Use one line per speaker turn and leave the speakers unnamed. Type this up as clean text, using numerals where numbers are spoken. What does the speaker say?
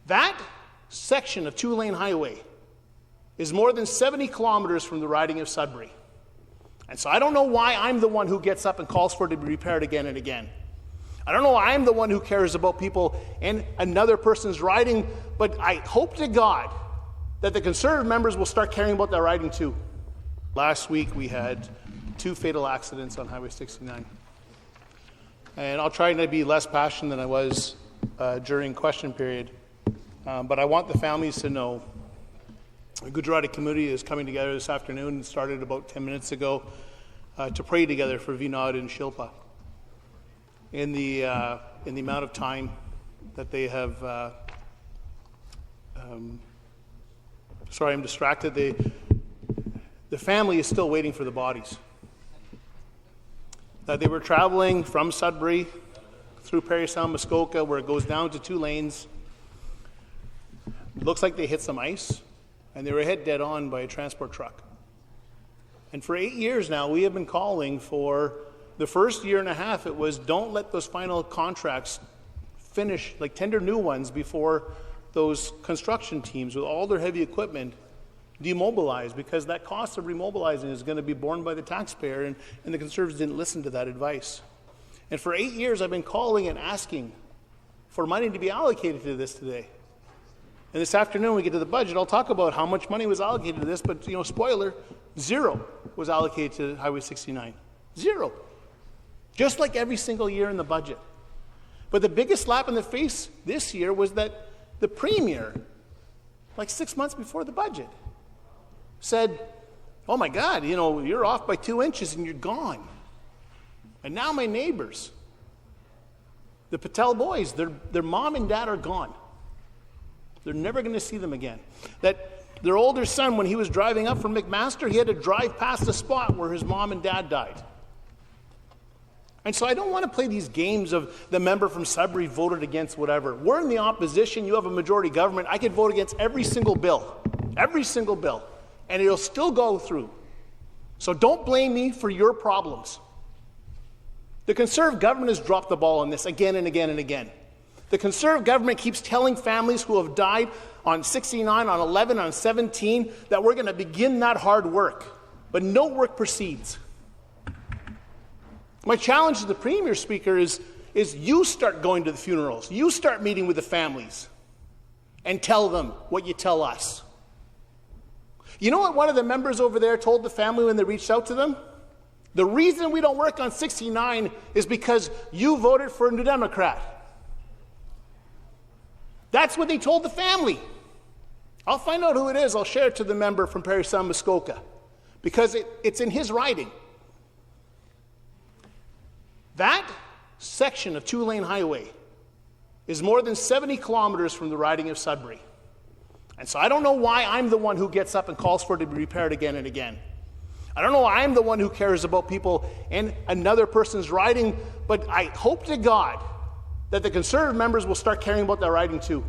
That section of two-lane highway is more than 70 kilometers from the riding of Sudbury. And so I don't know why I'm the one who gets up and calls for it to be repaired again and again. I don't know why I'm the one who cares about people in another person's riding, but I hope to God that the Conservative members will start caring about their riding too. Last week we had 2 fatal accidents on Highway 69. And I'll try to be less passionate than I was during question period. But I want the families to know the Gujarati community is coming together this afternoon and started about 10 minutes ago to pray together for Vinod and Shilpa. In the amount of time that they have, sorry, I'm distracted. The family is still waiting for the bodies. They were traveling from Sudbury through Parry Sound, Muskoka, where it goes down to 2 lanes. It looks like they hit some ice, and they were hit dead on by a transport truck. And for 8 years now, we have been calling for, the first year and a half, it was don't let those final contracts finish, like tender new ones before those construction teams with all their heavy equipment demobilize, because that cost of remobilizing is going to be borne by the taxpayer, and the Conservatives didn't listen to that advice. And for 8 years, I've been calling and asking for money to be allocated to this today. And this afternoon, when we get to the budget, I'll talk about how much money was allocated to this, but, spoiler, 0 was allocated to Highway 69. 0. Just like every single year in the budget. But the biggest slap in the face this year was that the Premier, like 6 months before the budget, said, oh my God, you're off by 2 inches and you're gone. And now my neighbors, the Patel boys, their mom and dad are gone. They're never going to see them again. That their older son, when he was driving up from McMaster, he had to drive past the spot where his mom and dad died. And so I don't want to play these games of the member from Sudbury voted against whatever. We're in the opposition. You have a majority government. I could vote against every single bill, and it'll still go through. So don't blame me for your problems. The Conservative government has dropped the ball on this again and again and again. The Conservative government keeps telling families who have died on 69, on 11, on 17, that we're going to begin that hard work. But no work proceeds. My challenge to the Premier, Speaker, is you start going to the funerals. You start meeting with the families and tell them what you tell us. You know what one of the members over there told the family when they reached out to them? The reason we don't work on 69 is because you voted for a New Democrat. That's what they told the family. I'll find out who it is. I'll share it to the member from Parry Sound, Muskoka, because it's in his riding. That section of two-lane highway is more than 70 kilometers from the riding of Sudbury. And so I don't know why I'm the one who gets up and calls for it to be repaired again and again. I don't know why I'm the one who cares about people in another person's riding, but I hope to God that the Conservative members will start caring about their riding too.